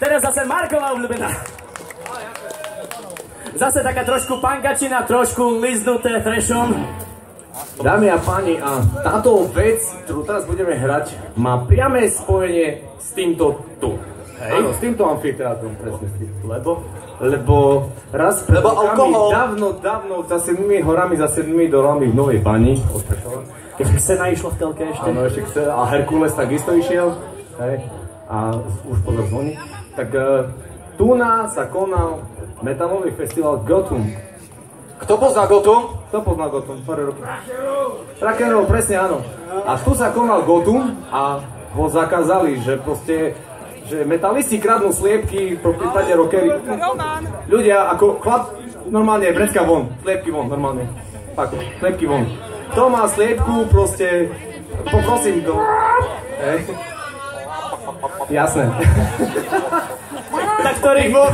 Teraz zase Marková obľúbená. Zase taká trošku pankačina, trošku liznuté thrashom. Dámy a páni, a táto vec, ktorú teraz budeme hrať, má priame spojenie s týmto tu. Áno, s týmto amfiteátrom, presne s tým. Lebo raz pred rokami, dávno, za 7 horami, za 7 dolami v Novej Bani, keď Xena išla v telke ešte. Áno, ešte Xena, a Herkules takisto išiel, hej, a už podľa zvoní. Tak tu sa konal metalový festival Gothum. Kto pozná Gothum? Kto pozná Gothum? Pár roky. Rock'n'roll, presne áno. A tu sa konal Gothum a ho zakázali, že proste, že metalisti kradnú sliepky, po prípade rockery. Ľudia, ako chlap, normálne, vrecka von, sliepky von, normálne. Fakt, sliepky von. Kto má sliepku, proste, poprosím to. Jasné.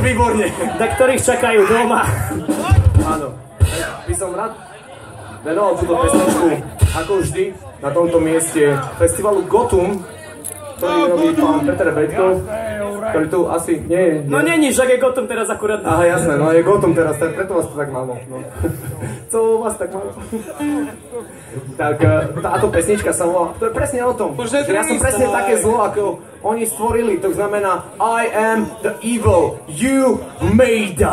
Výborne. Na ktorých čakajú doma. Áno. By som rád venoval túto pesničku, ako vždy, na tomto mieste festivalu Gothum, ktorý robí pán Peter Bejtkov, ktorý tu asi nie je. No není, však je Gothum teraz akurát. Aha, jasné, no je Gothum teraz, preto vás to tak málo. No. Co vás tak málo? Tak táto pesnička sa volá, to je presne o tom, že ja som presne také zlo, ako oni stvorili, to znamená I am the evil you made.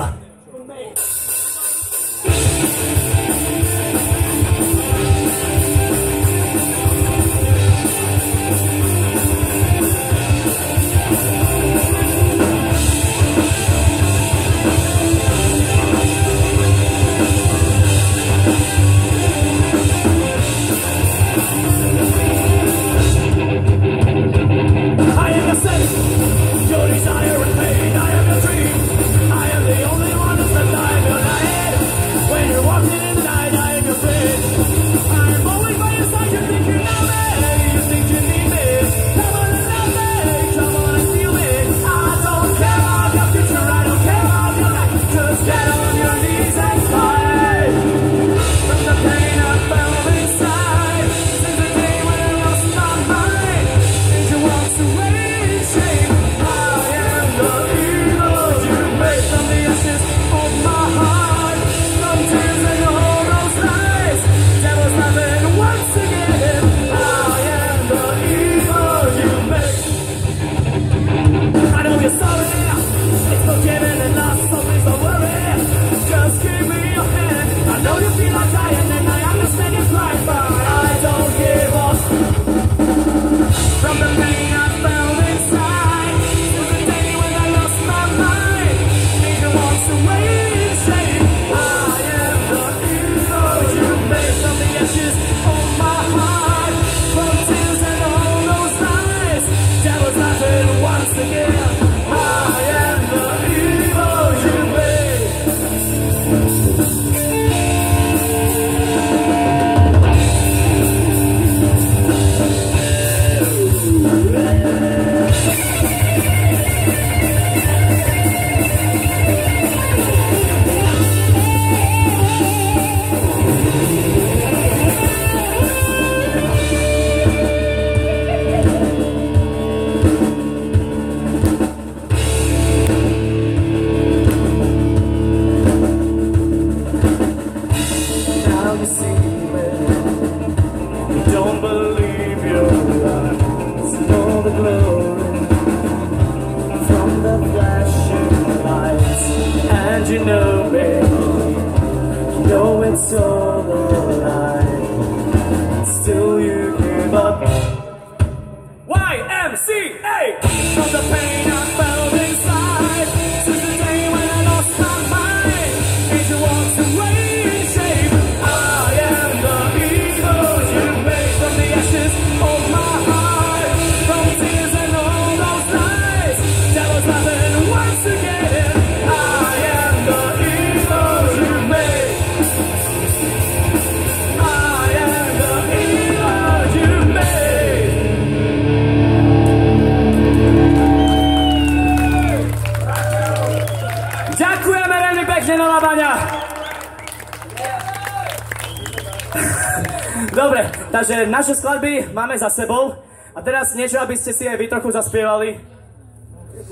Dobre, takže naše skladby máme za sebou a teraz niečo, aby ste si aj vy trochu zaspievali.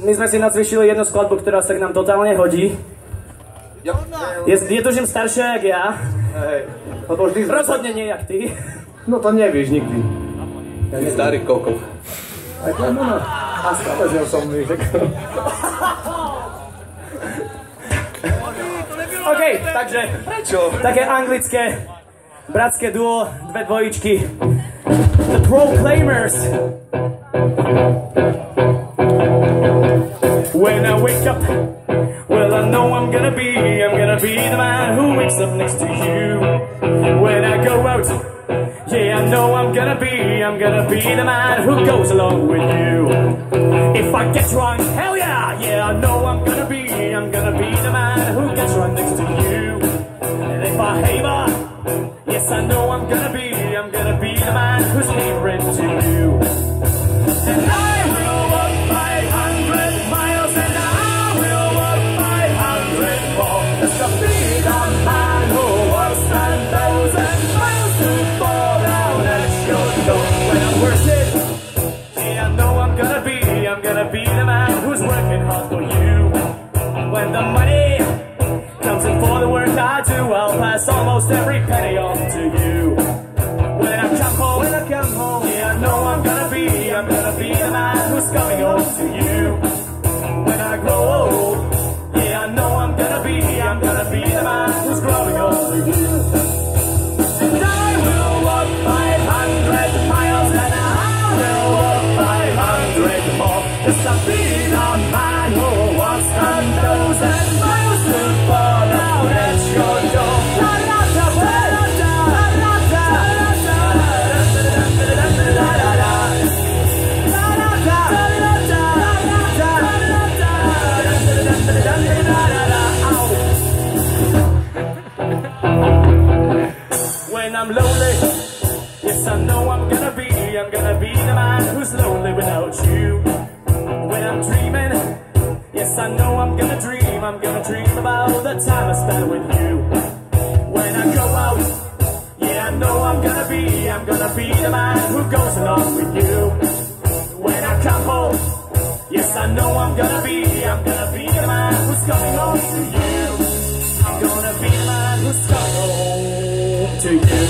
my sme si nacvičili jednu skladbu, ktorá sa k nám totálne hodí. Je tužím staršia jak ja. Lebo vždy... Rozhodne nie jak ty. No to nevieš nikdy. Ja nie starý kokov. Aj to je ono. A stále s ňou som mi řekl. OK, takže... Prečo? Také anglické, bratské duo, dve dvojičky. The Proclaimers. When I wake up, well I know I'm gonna be the man who wakes up next to you. When I go out, yeah I know I'm gonna be the man who goes along with you. If I get drunk, hell yeah, yeah I know I'm gonna be the man who gets drunk next to you. And if I haver, yes I know I'm gonna be the man who's neighboring to you. And I will walk 500 miles and I will walk 500 more just to be the man who walks 10,000 miles to fall down at your door. When I'm worsted, yeah I know I'm gonna be the man who's working hard for you. When the money comes in for the work I do, I'll pass almost every penny on to you. When I come home, yeah I know I'm gonna be the man who's coming home to you. When I grow old, yeah I know I'm gonna be the man who's growing old to you. And I will walk 500 miles and I will walk 500 more just to be the man who walks 10,000 miles to fall down at your door. When I'm lonely, yes I know I'm gonna be the man who's lonely without you. When I'm dreaming, yes I know I'm gonna dream about the time I spent with you. When I go out, yeah I know I'm gonna be the man who goes along with you. When I come home, yes I know I'm gonna be the man who's coming home to you. I'm gonna be the man who's coming home to you.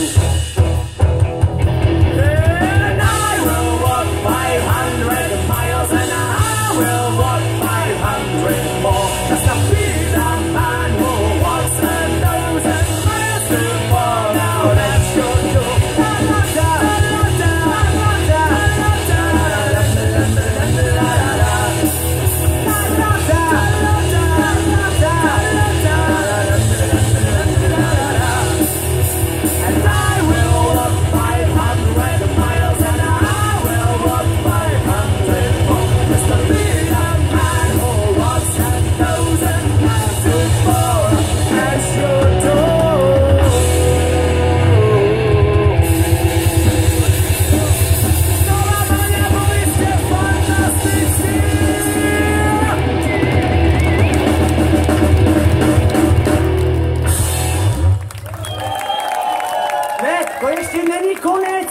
And I will walk 500 miles and I will walk 500 more just to be the man who walks 10,000 miles to fall down at your door.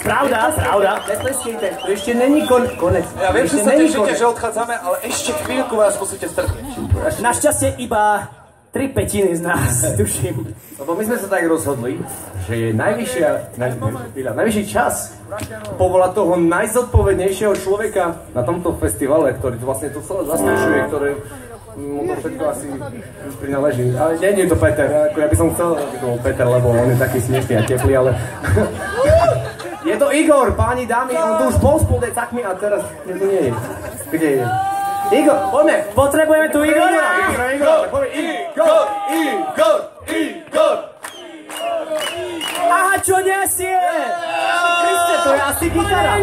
Pravda. Netleskejte, to ešte není konec. Ja viem, že sa tešíte, že odchádzame, ale ešte chvíľku vás musíte strpieť. Našťastie iba 3/5 z nás, tuším. Lebo my sme sa tak rozhodli, že je najvyšší čas povolať toho najzodpovednejšieho človeka na tomto festivale, ktorý vlastne to celé zastrešuje, ktorý mu to všetko asi prináleží. Ale nie je to Peter, ako ja by som chcel, aby to bol Peter, lebo on je taký smiešný a teplý, ale... Je to Igor, páni, dámy, on tu už bol s puldecakmi a teraz nie je. Kde je? Igor, poďme! Potrebujeme tu Igora! Igor! Aha, čo nesie? Kriste, to je asi gitara.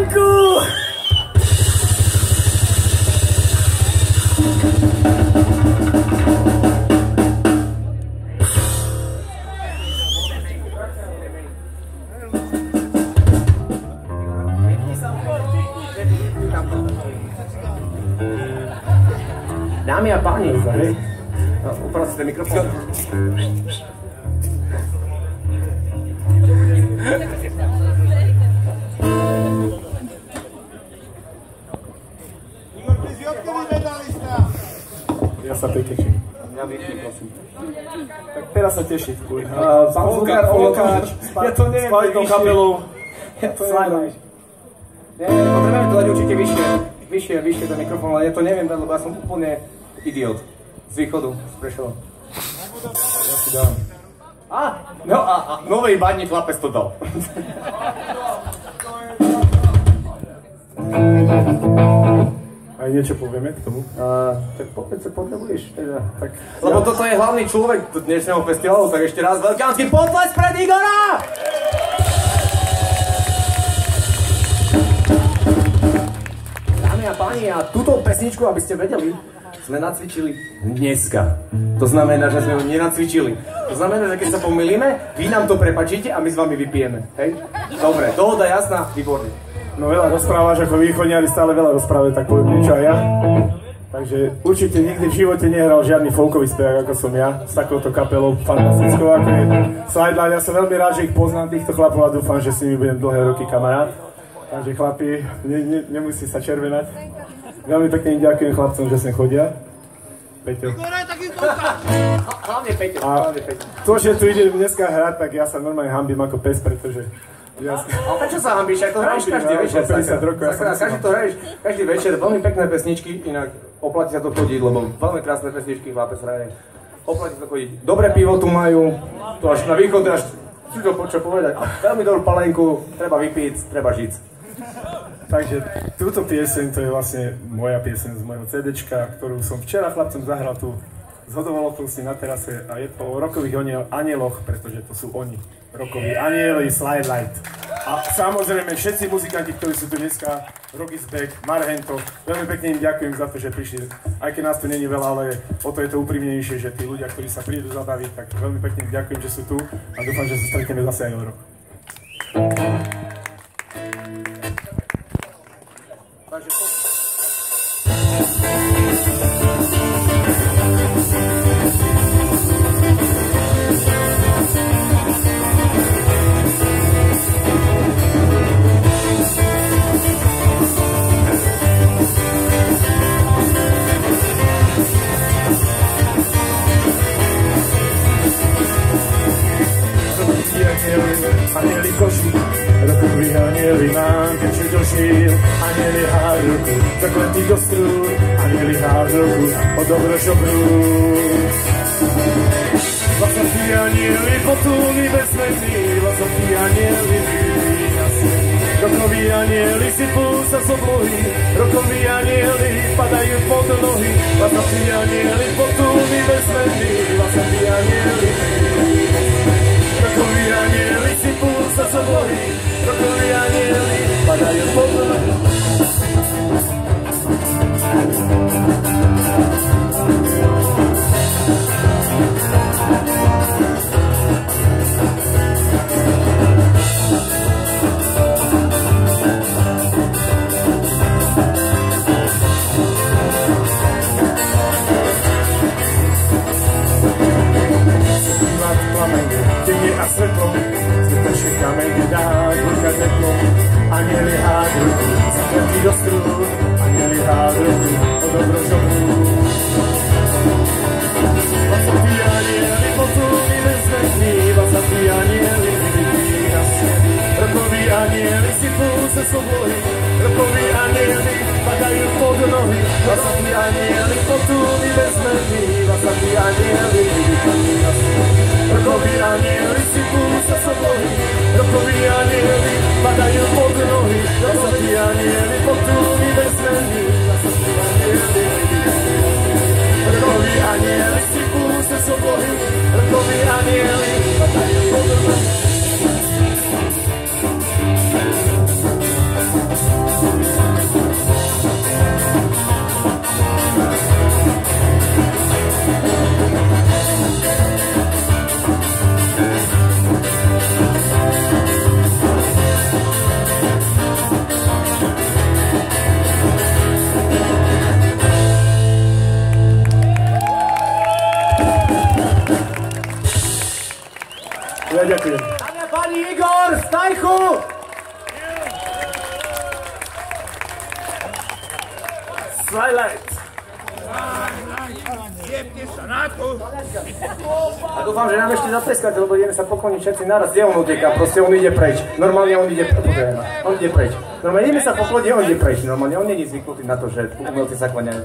Dámy a páni, uprav si ten mikrofón. Igor, ty jsi odkedy medalista? Ja sa pekečím. Ja vypni, prosím. Tak teraz sa teší. Olkáč, Ja to neviem, s kvalitnou kapelou. Slide. Potrebujeme to dať určite vyššie do mikrofónu, ale ja to neviem dať, lebo ja som úplne idiot. Z východu, z Prešova. Ja si dám. No a novej badni chlapec to dal. Aj niečo povieme k tomu? Tak povedz, čo potrebuješ. Teda. Tak, Lebo toto je hlavný človek dnešného festivalu, tak ešte raz veľkánsky potlesk pred Igora! Dámy a páni, a túto pesničku, aby ste vedeli, sme nacvičili dneska. To znamená, že sme ju nenacvičili. To znamená, že keď sa pomýlime, vy nám to prepačíte a my s vami vypijeme. Hej? Dobre, dohoda jasná, výborne. no veľa rozprávaš ako východňari, stále veľa rozprávajú, tak poviem niečo aj ja. Takže určite nikdy v živote nehral žiadny folkový spevák ako som ja, s takouto kapelou fantastickou ako je Sideline. Ja som veľmi rád, že ich poznám, týchto chlapov, a dúfam, že s nimi budem dlhé roky kamarát. Takže chlapi, nemusí sa červenať. Veľmi pekne im ďakujem chlapcom, že sem chodia. Peťo. Hlavne Peťo, hlavne Peťo. To, že tu ide dneska hrať, tak ja sa normálne hanbím ako pes, pretože... Ale prečo sa hanbíš? Ako hraješ každý večer, každý to hraješ, každý večer, veľmi pekné pesničky, inak oplatí sa to chodiť, lebo veľmi krásne pesničky chlapec hraje. Oplatí sa to chodiť. Dobré pivo tu majú, tu až na východ, až si to čo povedať. Veľmi dobrú palenku, treba vypiť, treba žiť. Takže túto pieseň, to je vlastne moja pieseň z mojho CDčka, ktorú som včera chlapcom zahral tu zhodovalo na terase a je to o rokových anieloch, pretože to sú oni. Rokoví anieli, Slide Light. A samozrejme všetci muzikanti, ktorí sú tu dneska, Rock is Back, Marhento, veľmi pekne im ďakujem za to, že prišli. Aj keď nás tu není veľa, ale o to je to úprimnejšie, že tí ľudia, ktorí sa prídu zabaviť, tak veľmi pekne im ďakujem, že sú tu a dúfam, že sa stretneme zase aj o rok. Takže to... Anieli koší, rokoví anieli nám, keď došiel, anieli hád roku, zakletí do strún, anieli hád roku, o dobro žobrú. Vlasatí anieli, potulní bezmední, vlasatí anieli, jasný. Rokoví anieli sypú sa z oblohy, rokoví anieli padajú pod nohy, vlasatí anieli, potulní bezmední, vlasatí anieli. Rokoví anieli sypú sa z oblohy, rokoví anieli padajú pod nohy. A svetlo, svetečný kameň dá, burka teplo, anieli hád ruku, zakletí do strún, anieli hád ruku, o dobro žobrú. Vlasatí anieli, potulní bezmední, vlasatí anieli, vidí na svet. Rokoví anieli sypú sa z oblohy, rokoví anieli padajú pod nohy, vlasatí anieli, potulní bezmední, vlasatí anieli, vidí na svet. Rokoví anieli sypú sa z oblohy, rokoví anieli padajú pod nohy, vlasatí anieli, potulní bezmední, vlasatí anieli. Rokoví anieli sypú sa z oblohy, rokoví anieli padajú pod nohy. Ja ďakujem. Dámy a páni, Igor, Stajchu! Slide Light. A dúfam, že nám ešte zatleskate, lebo ideme sa pokloniť všetci naraz. Kde on uteká? Proste on ide preč. Normálne on ide preč. Normálne ideme sa pokloniť, on ide preč. Normálne on nie je zvyknutý na to, že umelci sa kláňajú.